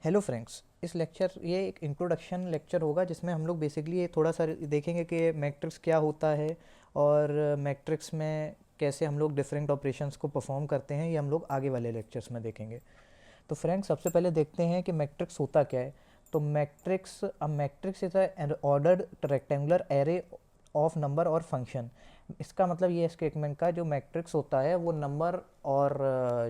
Hello friends, इस lecture ये एक इंट्रोडक्शन लेक्चर होगा जिसमें हम लोग बेसिकली ये थोड़ा सा देखेंगे कि मैट्रिक्स क्या होता है और मैट्रिक्स में कैसे हम लोग डिफरेंट ऑपरेशंस को परफॉर्म करते हैं, ये हम लोग आगे वाले लेक्चर्स में देखेंगे। तो फ्रेंड्स, सबसे पहले देखते हैं कि मैट्रिक्स होता क्या है। तो matrix is a ordered rectangular array of number और फंक्शन। इसका मतलब ये स्टेटमेंट का जो मैट्रिक्स होता है वो नंबर और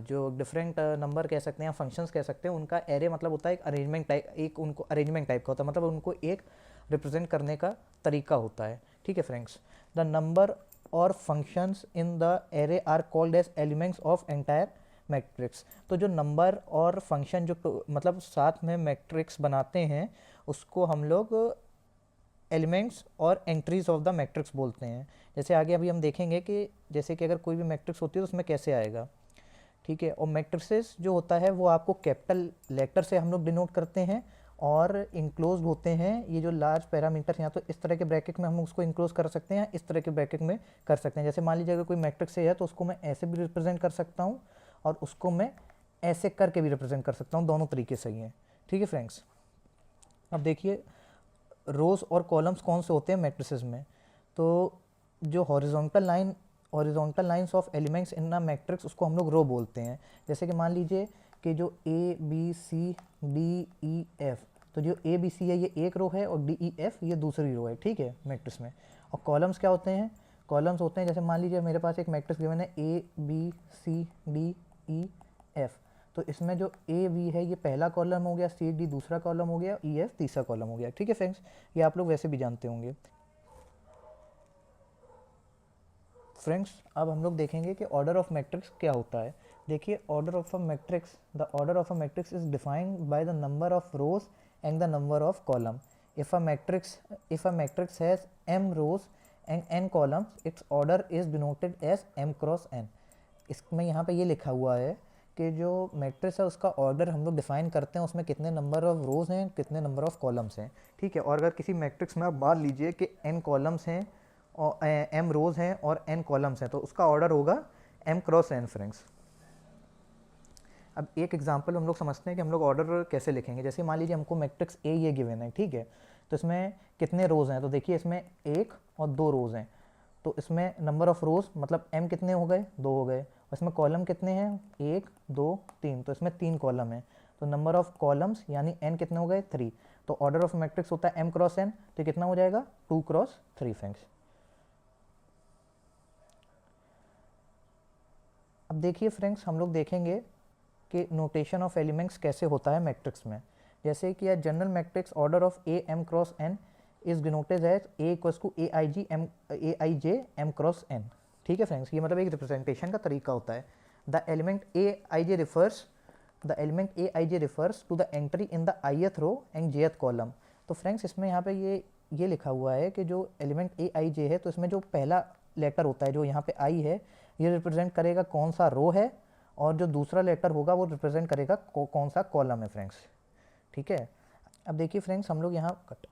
जो डिफरेंट नंबर कह सकते हैं या फंक्शंस कह सकते हैं उनका एरे मतलब होता है एक अरेंजमेंट टाइप, एक उनको अरेंजमेंट टाइप का होता है, मतलब उनको एक रिप्रेजेंट करने का तरीका होता है। ठीक है फ्रेंड्स, द नंबर और functions in the array are called as elements of entire matrix. तो जो नंबर और फंक्शन जो मतलब साथ में मैट्रिक्स बनाते हैं उसको हम लोग एलिमेंट्स और एंट्रीज ऑफ द मैट्रिक्स बोलते हैं। जैसे आगे अभी हम देखेंगे कि जैसे कि अगर कोई भी मैट्रिक्स होती है तो उसमें कैसे आएगा। ठीक है, और मैट्रिसेस जो होता है वो आपको कैपिटल लेटर से हम लोग डिनोट करते हैं और इंक्लोज होते हैं। ये जो लार्ज पैरामीटर यहाँ तो इस तरह के ब्रैकेट में हम उसको इंक्लोज कर सकते हैं, इस तरह के ब्रैकेट में कर सकते हैं। जैसे मान लीजिए अगर कोई मैट्रिक्स है तो उसको मैं ऐसे भी रिप्रेजेंट कर सकता हूँ और उसको मैं ऐसे करके भी रिप्रेजेंट कर सकता हूँ, दोनों तरीके सही हैं। ठीक है फ्रेंड्स, अब देखिए रोज और कॉलम्स कौन से होते हैं मैट्रिसेस में। तो जो horizontal lines of elements in a matrix उसको हम लोग रो बोलते हैं। जैसे कि मान लीजिए कि जो A B C D E F, तो जो ए बी सी है ये एक रो है और डी ई एफ ये दूसरी रो है। ठीक है, मैट्रिक्स में। और कॉलम्स क्या होते हैं? कॉलम्स होते हैं जैसे मान लीजिए मेरे पास एक मैट्रिक्स गिवन है A B C D E F, तो इसमें जो ए बी है ये पहला कॉलम हो गया, सी डी दूसरा कॉलम हो गया, ई एफ तीसरा कॉलम हो गया। ठीक है फ्रेंड्स, ये आप लोग वैसे भी जानते होंगे। फ्रेंड्स, अब हम लोग देखेंगे कि ऑर्डर ऑफ मैट्रिक्स क्या होता है। देखिए, order of a matrix, the order of a matrix is defined by the number of rows and the number of column. If a matrix has m rows and n columns, its order is denoted as m cross n। इसमें यहाँ पे ये लिखा हुआ है कि जो matrix है उसका ऑर्डर हम लोग डिफाइन करते हैं, उसमें कितने नंबर ऑफ रोज हैं, कितने नंबर ऑफ कॉलम्स हैं। ठीक है, और अगर किसी मैट्रिक्स में आप मान लीजिए कि n कॉलम्स हैं और m रोज हैं और n कॉलम्स हैं तो उसका ऑर्डर होगा m क्रॉस n फ्रेंड्स। अब एक एग्जांपल हम लोग समझते हैं कि हम लोग ऑर्डर कैसे लिखेंगे। जैसे मान लीजिए हमको मैट्रिक्स ए ये गिवन है, ठीक है, तो इसमें कितने रोज हैं? तो देखिए इसमें एक और दो रोज हैं, तो इसमें नंबर ऑफ रोज मतलब m कितने हो गए? दो हो गए। और इसमें कॉलम कितने हैं? एक दो तीन, तो इसमें तीन कॉलम है, तो नंबर ऑफ कॉलम्स यानी n कितने हो गए? थ्री। तो ऑर्डर ऑफ मैट्रिक्स होता है m क्रॉस n, तो कितना हो जाएगा? Two cross three friends. अब देखिए फ्रेंड्स, हम लोग देखेंगे कि नोटेशन ऑफ एलिमेंट्स कैसे होता है मैट्रिक्स में। जैसे कि general matrix order of A M cross N is denoted as A equals to A I J M cross N. ठीक है फ्रेंड्स, ये मतलब एक रिप्रेजेंटेशन का तरीका होता है। The element A I J refers to the entry in the ith row and jth column. तो फ्रेंड्स, इसमें यहाँ पे ये लिखा हुआ है कि जो एलिमेंट ए आई जे है तो इसमें जो पहला लेटर होता है जो यहाँ पे आई है ये रिप्रेजेंट करेगा कौन सा रो है, और जो दूसरा लेटर होगा वो रिप्रेजेंट करेगा कौन सा कॉलम है फ्रेंड्स। ठीक है, अब देखिए फ्रेंड्स हम लोग यहाँ कट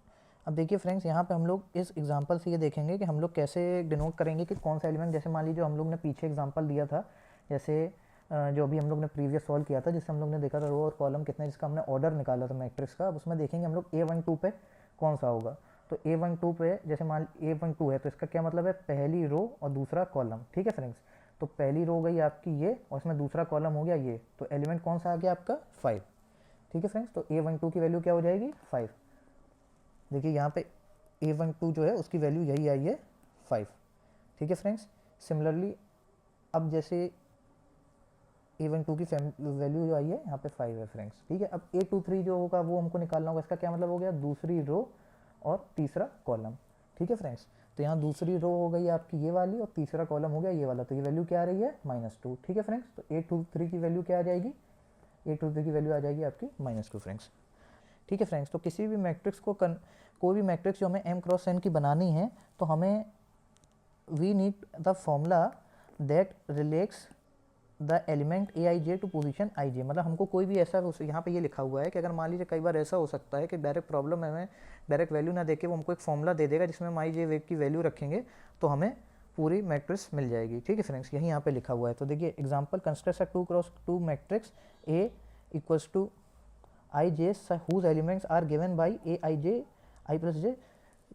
अब देखिए फ्रेंड्स यहाँ पे हम लोग इस एग्जांपल से ये देखेंगे कि हम लोग कैसे डिनोट करेंगे कि कौन सा एलिमेंट। जैसे मान लीजिए हम लोग ने पीछे एग्जांपल दिया था, जैसे जो अभी हम लोग ने प्रीवियस सॉल्व किया था जिससे हम लोग ने देखा था रो और कॉलम कितने, जिसका हमने ऑर्डर निकाला था मैट्रिक्स का। अब उसमें देखेंगे हम लोग A12 पे कौन सा होगा। तो A12 पे जैसे मान A12 है तो इसका क्या मतलब है? पहली रो और दूसरा कॉलम। ठीक है फ्रेंड्स, तो पहली रो गई आपकी ये और इसमें दूसरा कॉलम हो गया ये, तो एलिमेंट कौन सा आ गया आपका? 5। ठीक है फ्रेंड्स, तो A12 की वैल्यू क्या हो जाएगी? 5। देखिए यहाँ पे A12 जो है उसकी वैल्यू यही आई है 5। ठीक है फ्रेंड्स, सिमिलरली अब जैसे A12 की वैल्यू जो आई है यहाँ पे 5 है फ्रेंड्स। ठीक है, अब A23 जो होगा वो हमको निकालना होगा। इसका क्या मतलब हो गया? दूसरी रो और तीसरा कॉलम। ठीक है फ्रेंड्स, तो यहाँ दूसरी रो हो गई आपकी ये वाली और तीसरा कॉलम हो गया ये वाला, तो ये वैल्यू क्या आ रही है? -2। ठीक है फ्रेंड्स, तो A23 की वैल्यू क्या आ जाएगी? A23 की वैल्यू आ जाएगी आपकी -2 फ्रेंड्स। ठीक है फ्रेंड्स, तो किसी भी मैट्रिक्स को कोई भी मैट्रिक्स जो हमें m क्रॉस n की बनानी है तो हमें we need the formula that relates the element A I J to position I J. मतलब हमको कोई भी ऐसा, यहाँ पे ये लिखा हुआ है कि अगर मान लीजिए कई बार ऐसा हो सकता है कि डायरेक्ट प्रॉब्लम में हमें डायरेक्ट वैल्यू ना देके वो हमको एक फॉर्मूला दे देगा जिसमें हम आई जे वेव की वैल्यू रखेंगे तो हमें पूरी मैट्रिक्स मिल जाएगी। ठीक है फ्रेंड्स, यही यहाँ पे लिखा हुआ है। तो देखिए example, construct a 2 cross 2 matrix A equals to I J whose elements are given by A I J I plus J,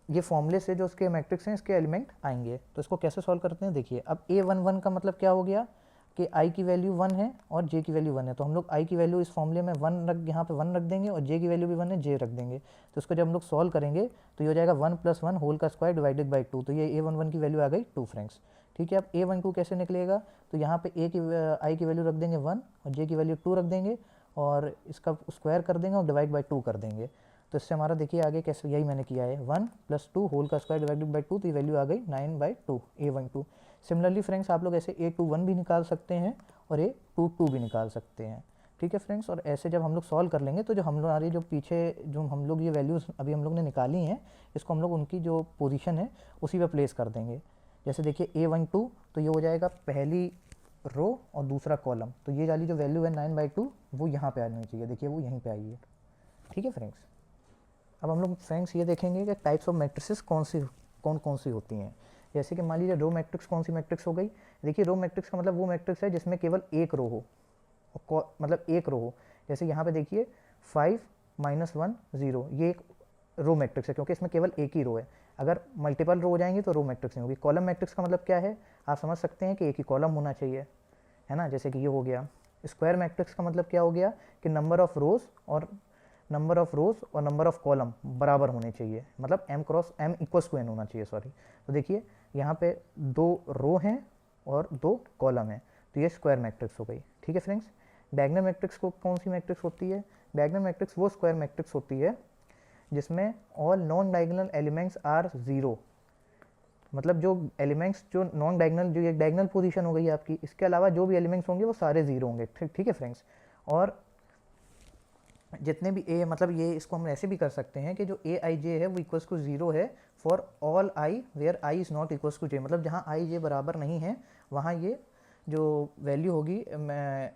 ये फॉर्मूले से जो उसके मैट्रिक्स हैं इसके एलिमेंट आएंगे। तो इसको कैसे सॉल्व करते हैं, देखिए अब A11 का मतलब क्या हो गया कि i की वैल्यू 1 है और j की वैल्यू 1 है, तो हम लोग i की वैल्यू इस फॉर्मूले में 1 रख, यहाँ पे 1 रख देंगे और j की वैल्यू भी 1 है, j रख देंगे। तो इसको जब हम लोग सॉल्व करेंगे तो ये हो जाएगा 1 + 1 होल का स्क्वायर डिवाइडेड बाई 2, तो ये A11 की वैल्यू आ गई 2 फ्रेंड्स। ठीक है, अब A12 कैसे निकलेगा, तो यहाँ पे i की वैल्यू रख देंगे 1 और j की वैल्यू 2 रख देंगे और इसका स्क्वायर कर देंगे और डिवाइड बाई 2 कर देंगे। तो इससे हमारा देखिए आगे कैसे, यही मैंने किया है 1 + 2 होल का स्क्वायर डिवाइडेड बाई 2, तो ये वैल्यू आ गई 9/2 A12। सिमिलरली फ्रेंड्स आप लोग ऐसे A21 भी निकाल सकते हैं और A22 भी निकाल सकते हैं। ठीक है फ्रेंड्स, और ऐसे जब हम लोग सॉल्व कर लेंगे तो जो हमारी जो पीछे जो हम लोग ये वैल्यूज़ अभी हम लोग ने निकाली हैं, इसको हम लोग उनकी जो पोजीशन है उसी पे प्लेस कर देंगे। जैसे देखिए A12 तो ये हो जाएगा पहली रो और दूसरा कॉलम, तो ये वाली जो वैल्यू है 9/2 वो यहाँ पे आनी चाहिए, देखिए वो यहीं पे आई है। ठीक है फ्रेंड्स, अब हम लोग फ्रेंड्स ये देखेंगे कि टाइप्स ऑफ मैट्रिसेस कौन कौन सी होती हैं। जैसे कि मान लीजिए रो मैट्रिक्स कौन सी मैट्रिक्स हो गई, देखिए रो मैट्रिक्स का मतलब वो मैट्रिक्स है जिसमें केवल एक रो हो, मतलब एक रो हो। जैसे यहाँ पे देखिए 5 - 1 0, ये एक रो मैट्रिक्स है क्योंकि इसमें केवल एक ही रो है। अगर मल्टीपल रो हो जाएंगे तो रो मैट्रिक्स नहीं होगी। कॉलम मैट्रिक्स का मतलब क्या है, आप समझ सकते हैं कि एक ही कॉलम होना चाहिए, है ना, जैसे कि ये हो गया। स्क्वायर मैट्रिक्स का मतलब क्या हो गया कि नंबर ऑफ रोज और नंबर ऑफ कॉलम बराबर होने चाहिए, मतलब m क्रॉस m = n होना चाहिए, सॉरी। तो देखिए यहाँ पे 2 रो हैं और 2 कॉलम हैं, तो ये स्क्वायर मैट्रिक्स हो गई। ठीक है फ्रेंड्स, डायगोनल मैट्रिक्स को कौन सी मैट्रिक्स होती है, डायगोनल मैट्रिक्स वो स्क्वायर मैट्रिक्स होती है जिसमें all non diagonal elements are 0, मतलब जो एलिमेंट्स जो नॉन डायगोनल, जो एक डायगोनल पोजीशन हो गई आपकी, इसके अलावा जो भी एलिमेंट्स होंगे वो सारे 0 होंगे। ठीक है फ्रेंड्स, और जितने भी ए, मतलब ये इसको हम ऐसे भी कर सकते हैं कि जो ए आई जे है वो इक्वल्स टू 0 है for all I where I is not equals to J, मतलब जहाँ आई जे बराबर नहीं है वहाँ ये जो वैल्यू होगी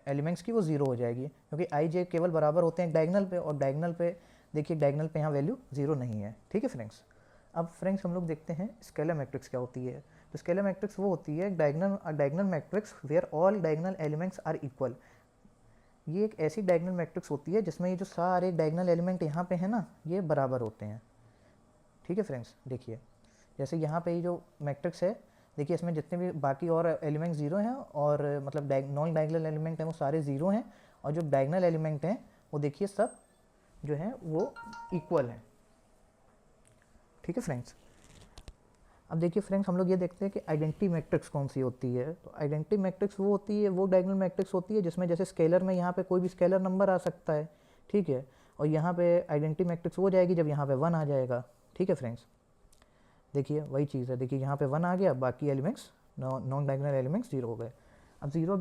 एलिमेंट्स की वो 0 हो जाएगी, क्योंकि आई जे केवल बराबर होते हैं डायगोनल पे, और डायगोनल पे देखिए डायगोनल पे यहाँ वैल्यू 0 नहीं है। ठीक है फ्रेंड्स, अब फ्रेंड्स हम लोग देखते हैं स्केलर मैट्रिक्स क्या होती है। तो स्केलर मैट्रिक्स वो होती है diagonal matrix where all diagonal elements are equal. ये एक ऐसी डायगोनल मैट्रिक्स होती है जिसमें ये जो सारे डायगोनल एलिमेंट यहाँ पे है ना, ये बराबर होते हैं। ठीक है फ्रेंड्स, देखिए जैसे यहाँ पे ये जो मैट्रिक्स है, देखिए इसमें जितने भी बाकी और एलिमेंट 0 हैं, और मतलब नॉन डायगोनल एलिमेंट हैं वो सारे 0 हैं, और जो डायगोनल एलिमेंट हैं वो देखिए सब जो हैं वो इक्वल हैं। ठीक है फ्रेंड्स, अब देखिए फ्रेंड्स हम लोग ये देखते हैं कि आइडेंटिटी मैट्रिक्स कौन सी होती है। तो आइडेंटिटी मैट्रिक्स वो होती है, वो डायगोनल मैट्रिक्स होती है जिसमें जैसे स्केलर में यहाँ पे कोई भी स्केलर नंबर आ सकता है, ठीक है, और यहाँ पे आइडेंटिटी मैट्रिक्स हो जाएगी जब यहाँ पे 1 आ जाएगा। ठीक है फ्रेंड्स, देखिए वही चीज़ है, देखिए यहाँ पे 1 आ गया, बाकी एलिमेंट्स नॉन डायगोनल एलिमेंट्स 0 हो गए। अब 0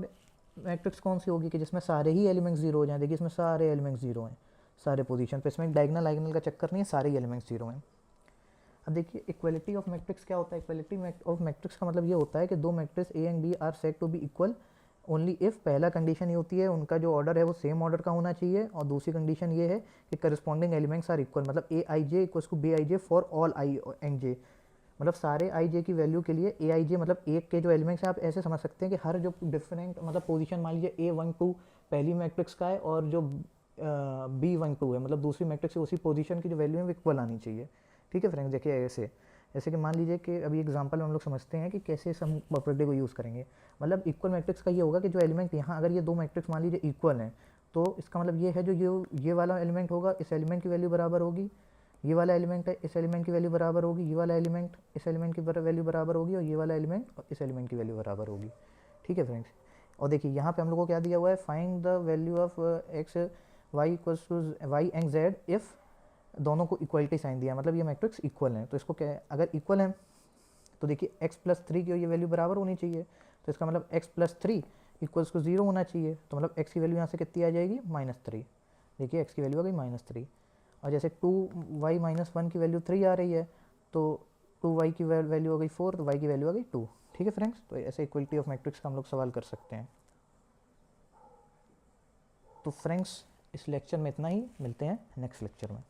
मैट्रिक्स कौन सी होगी कि जिसमें सारे ही एलिमेंट्स 0 हो जाएं, देखिए इसमें सारे एलिमेंट्स 0 हैं सारे पोजीशन पे, इसमें डायगोनल का चक्कर नहीं है, सारे ही एलिमेंट्स 0 हैं। अब देखिए इक्वलिटी ऑफ मैट्रिक्स क्या होता है, इक्वलिटी ऑफ मैट्रिक्स का मतलब ये होता है कि दो matrix A and B are said to be equal only if, पहला कंडीशन ये होती है उनका जो ऑर्डर है वो सेम ऑर्डर का होना चाहिए, और दूसरी कंडीशन ये है कि करस्पॉन्डिंग एलिमेंट्स आर इक्वल, मतलब A I J equals to B I J for all I and J, मतलब सारे आई जे की वैल्यू के लिए ए आई जे, मतलब एक के जो एलिमेंट्स हैं आप ऐसे समझ सकते हैं कि हर जो डिफरेंट मतलब पोजीशन, मान लीजिए A12 पहली मैट्रिक्स का है और जो B12 है मतलब दूसरी मैट्रिक्स से उसी पोजीशन की जो वैल्यू है वो इक्वल आनी चाहिए। ठीक है फ्रेंड्स, देखिए ऐसे, जैसे कि मान लीजिए कि अभी एग्जांपल में हम लोग समझते हैं कि कैसे इस हम प्रॉपर्टी को यूज़ करेंगे। मतलब इक्वल मैट्रिक्स का ये होगा कि जो एलिमेंट यहाँ, अगर ये दो मैट्रिक्स मान लीजिए इक्वल हैं, तो इसका मतलब ये है जो ये वाला एलिमेंट होगा इस एलिमेंट की वैल्यू बराबर होगी, ये वाला एलिमेंट है इस एलिमेंट की वैल्यू बराबर होगी, ये वाला एलिमेंट इस एलिमेंट की वैल्यू बराबर होगी, और ये वाला एलिमेंट इस एलिमेंट की वैल्यू बराबर होगी। ठीक है फ्रेंड्स, और देखिए यहाँ पे हम लोग को क्या दिया हुआ है, find the value of X Y equals to Y and Z if दोनों को इक्वलिटी साइन दिया, मतलब ये मैट्रिक्स इक्वल है। तो इसको क्या है, अगर इक्वल है तो देखिए x+3 की ये वैल्यू बराबर होनी चाहिए, तो इसका मतलब x+3 इक्वल्स टू 0 होना चाहिए, तो मतलब x की वैल्यू यहाँ से कितनी आ जाएगी -3, देखिए x की वैल्यू आ गई -3, और जैसे 2y - 1 की वैल्यू 3 आ रही है, तो 2y की वैल्यू हो गई 4, तो y की वैल्यू आ गई 2। ठीक है फ्रेंड्स, तो ऐसे इक्वलिटी ऑफ मैट्रिक्स का हम लोग सवाल कर सकते हैं। तो फ्रेंड्स इस लेक्चर में इतना ही, मिलते हैं नेक्स्ट लेक्चर में।